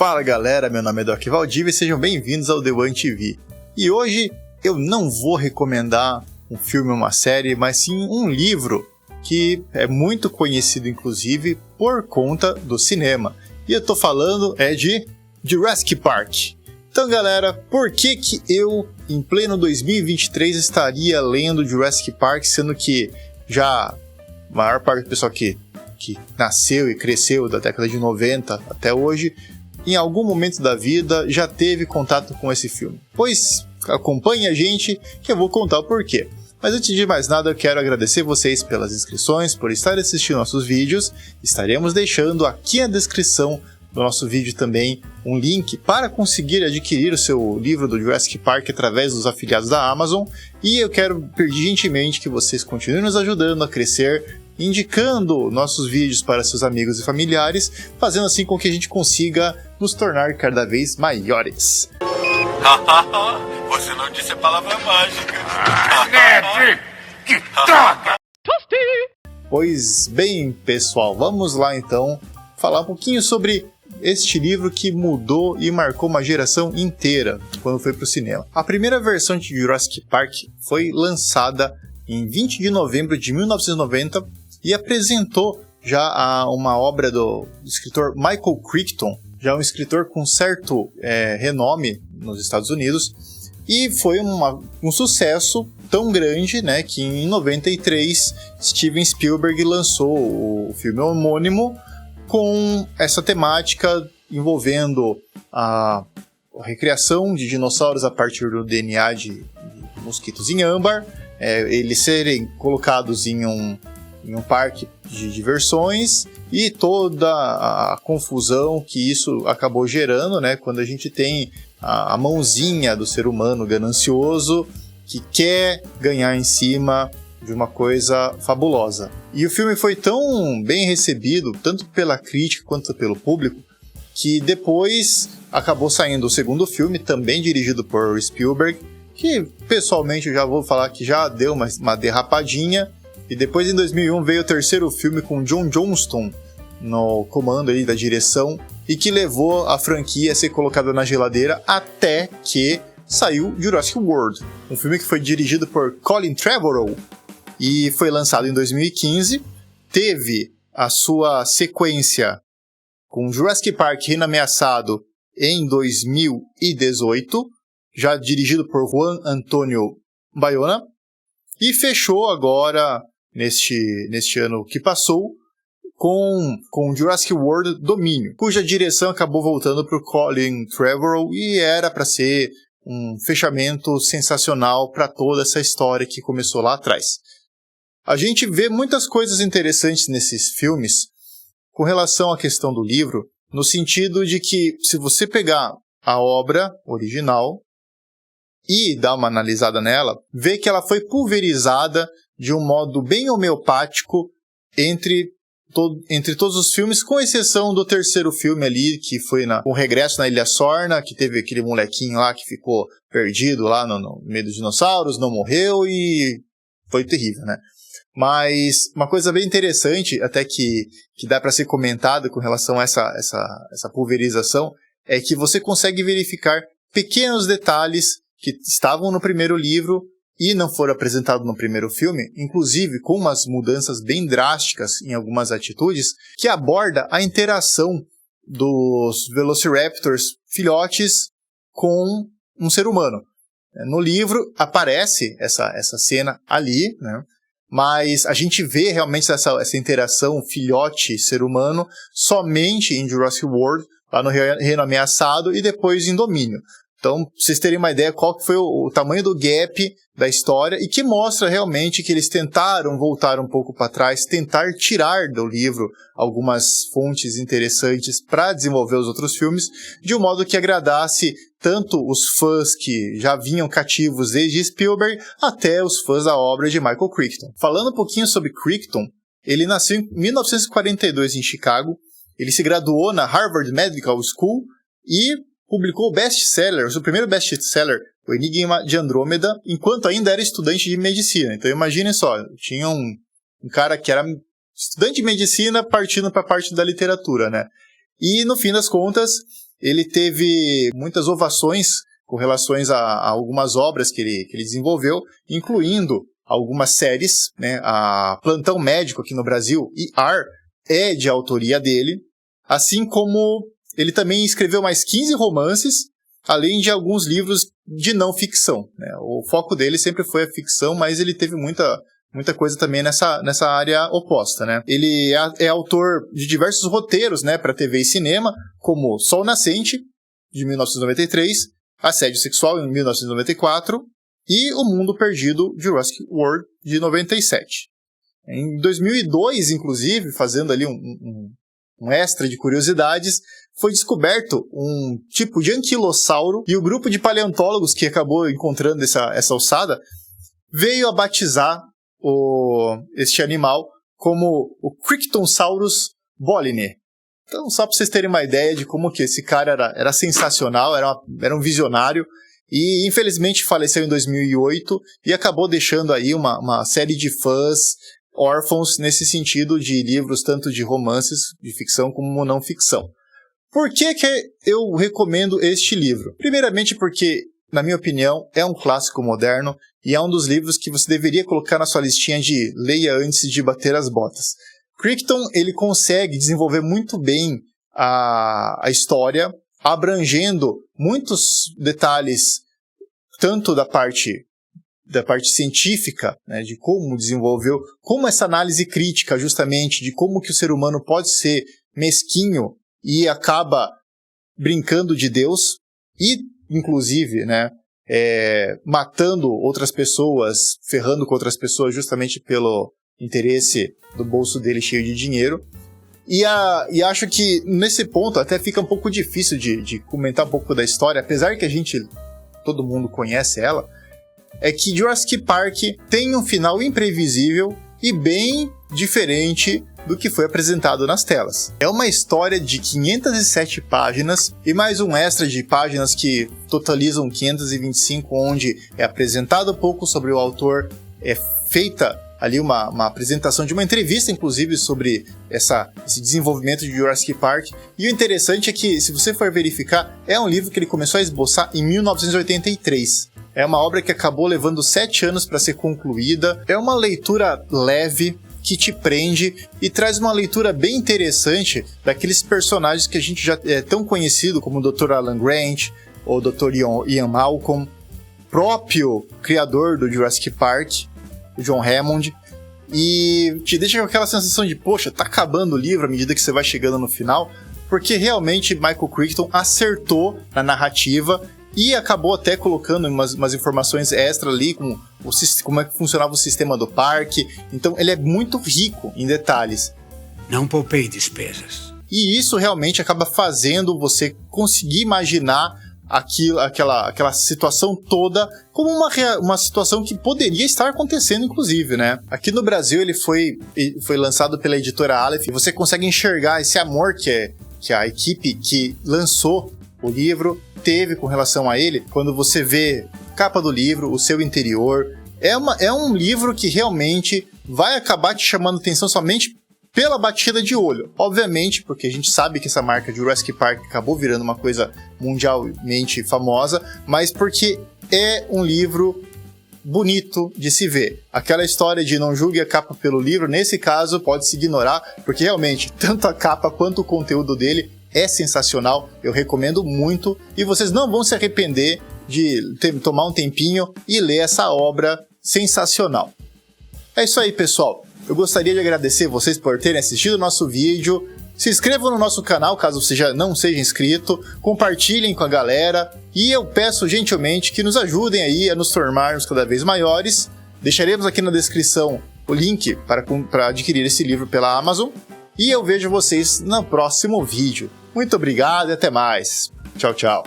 Fala galera, meu nome é Doc Valdívia e sejam bem-vindos ao The One TV. E hoje eu não vou recomendar um filme ou uma série, mas sim um livro que é muito conhecido inclusive por conta do cinema. E eu tô falando de Jurassic Park. Então galera, por que eu em pleno 2023 estaria lendo Jurassic Park, sendo que já a maior parte do pessoal que nasceu e cresceu da década de 90 até hoje, em algum momento da vida já teve contato com esse filme? Pois acompanhe a gente que eu vou contar o porquê. Mas antes de mais nada eu quero agradecer vocês pelas inscrições, por estarem assistindo nossos vídeos. Estaremos deixando aqui na descrição do nosso vídeo também um link para conseguir adquirir o seu livro do Jurassic Park através dos afiliados da Amazon. E eu quero pedir gentilmente que vocês continuem nos ajudando a crescer, indicando nossos vídeos para seus amigos e familiares, fazendo assim com que a gente consiga nos tornar cada vez maiores. Você não disse a palavra mágica. Que droga! Pois bem, pessoal, vamos lá então falar um pouquinho sobre este livro que mudou e marcou uma geração inteira quando foi para o cinema. A primeira versão de Jurassic Park foi lançada em 20 de novembro de 1990 e apresentou já uma obra do escritor Michael Crichton, já um escritor com certo renome nos Estados Unidos, e foi um sucesso tão grande, né, que em 93 Steven Spielberg lançou o filme homônimo com essa temática envolvendo a recriação de dinossauros a partir do DNA de mosquitos em âmbar, eles serem colocados em um parque de diversões e toda a confusão que isso acabou gerando, né, quando a gente tem a mãozinha do ser humano ganancioso que quer ganhar em cima de uma coisa fabulosa. E o filme foi tão bem recebido, tanto pela crítica quanto pelo público, que depois acabou saindo o segundo filme, também dirigido por Spielberg, que pessoalmente eu já vou falar que já deu uma derrapadinha. E depois em 2001 veio o terceiro filme com John Johnston no comando aí da direção, e que levou a franquia a ser colocada na geladeira até que saiu Jurassic World, um filme que foi dirigido por Colin Trevorrow e foi lançado em 2015, teve a sua sequência com Jurassic Park Reino Ameaçado em 2018, já dirigido por Juan Antonio Bayona, e fechou agora, neste ano que passou, com Jurassic World Domínio, cuja direção acabou voltando para o Colin Trevorrow e era para ser um fechamento sensacional para toda essa história que começou lá atrás. A gente vê muitas coisas interessantes nesses filmes com relação à questão do livro, no sentido de que se você pegar a obra original e dar uma analisada nela, vê que ela foi pulverizada de um modo bem homeopático entre todos os filmes, com exceção do terceiro filme ali, que foi o Regresso na Ilha Sorna, que teve aquele molequinho lá que ficou perdido lá no meio dos dinossauros, não morreu e foi terrível, né? Mas uma coisa bem interessante, até que dá para ser comentado com relação a essa pulverização, é que você consegue verificar pequenos detalhes que estavam no primeiro livro e não foram apresentados no primeiro filme, inclusive com umas mudanças bem drásticas em algumas atitudes, que aborda a interação dos Velociraptors filhotes com um ser humano. No livro aparece essa cena ali, né? Mas a gente vê realmente essa interação filhote-ser humano somente em Jurassic World, lá no Reino Ameaçado e depois em Domínio. Então, pra vocês terem uma ideia qual que foi o tamanho do gap da história e que mostra realmente que eles tentaram voltar um pouco para trás, tentar tirar do livro algumas fontes interessantes para desenvolver os outros filmes, de um modo que agradasse tanto os fãs que já vinham cativos desde Spielberg, até os fãs da obra de Michael Crichton. Falando um pouquinho sobre Crichton, ele nasceu em 1942 em Chicago, ele se graduou na Harvard Medical School e publicou o best-seller, o seu primeiro best-seller, O Enigma de Andrômeda, enquanto ainda era estudante de medicina. Então imaginem só, tinha um cara que era estudante de medicina partindo para a parte da literatura, né? E no fim das contas, ele teve muitas ovações com relação a algumas obras que ele desenvolveu, incluindo algumas séries, né? A Plantão Médico aqui no Brasil e AR é de autoria dele, assim como ele também escreveu mais 15 romances, além de alguns livros de não ficção, né? O foco dele sempre foi a ficção, mas ele teve muita coisa também nessa área oposta, né? Ele é autor de diversos roteiros, né, para TV e cinema, como Sol Nascente, de 1993, Assédio Sexual, em 1994, e O Mundo Perdido, de Jurassic World, de 97. Em 2002, inclusive, fazendo ali um extra de curiosidades, foi descoberto um tipo de anquilossauro, e o grupo de paleontólogos que acabou encontrando essa ossada veio a batizar este animal como o Crichtonsaurus bolini. Então, só para vocês terem uma ideia de como que esse cara era sensacional, era um visionário, e infelizmente faleceu em 2008 e acabou deixando aí uma série de fãs órfãos nesse sentido de livros tanto de romances, de ficção, como não ficção. Por que eu recomendo este livro? Primeiramente porque, na minha opinião, é um clássico moderno e é um dos livros que você deveria colocar na sua listinha de leia antes de bater as botas. Crichton, ele consegue desenvolver muito bem a história, abrangendo muitos detalhes, tanto da parte científica, né, de como desenvolveu, como essa análise crítica, justamente, de como que o ser humano pode ser mesquinho e acaba brincando de Deus, e, inclusive, né, matando outras pessoas, ferrando com outras pessoas, justamente pelo interesse do bolso dele cheio de dinheiro. E acho que, nesse ponto, até fica um pouco difícil de comentar um pouco da história, apesar que todo mundo conhece ela, é que Jurassic Park tem um final imprevisível e bem diferente do que foi apresentado nas telas. É uma história de 507 páginas e mais um extra de páginas que totalizam 525, onde é apresentado um pouco sobre o autor, é feita ali uma apresentação de uma entrevista, inclusive, sobre esse desenvolvimento de Jurassic Park. E o interessante é que, se você for verificar, é um livro que ele começou a esboçar em 1983. É uma obra que acabou levando 7 anos para ser concluída. É uma leitura leve, que te prende e traz uma leitura bem interessante daqueles personagens que a gente já é tão conhecido, como o Dr. Alan Grant, ou o Dr. Ian Malcolm, próprio criador do Jurassic Park, o John Hammond, e te deixa com aquela sensação de, poxa, tá acabando o livro à medida que você vai chegando no final, porque realmente Michael Crichton acertou na narrativa e acabou até colocando umas informações extra ali, como é que funcionava o sistema do parque. Então ele é muito rico em detalhes. Não poupei despesas. E isso realmente acaba fazendo você conseguir imaginar aquela situação toda como uma situação que poderia estar acontecendo, inclusive, né? Aqui no Brasil ele foi lançado pela editora Aleph, e você consegue enxergar esse amor que a equipe que lançou o livro teve com relação a ele, quando você vê a capa do livro, o seu interior. É um livro que realmente vai acabar te chamando atenção somente pela batida de olho. Obviamente, porque a gente sabe que essa marca de Jurassic Park acabou virando uma coisa mundialmente famosa, mas porque é um livro bonito de se ver. Aquela história de não julgue a capa pelo livro, nesse caso, pode-se ignorar, porque realmente, tanto a capa quanto o conteúdo dele é sensacional, eu recomendo muito, e vocês não vão se arrepender de tomar um tempinho e ler essa obra sensacional. É isso aí, pessoal. Eu gostaria de agradecer vocês por terem assistido o nosso vídeo. Se inscrevam no nosso canal, caso você já não seja inscrito. Compartilhem com a galera. E eu peço gentilmente que nos ajudem aí a nos tornarmos cada vez maiores. Deixaremos aqui na descrição o link para adquirir esse livro pela Amazon. E eu vejo vocês no próximo vídeo. Muito obrigado e até mais. Tchau, tchau.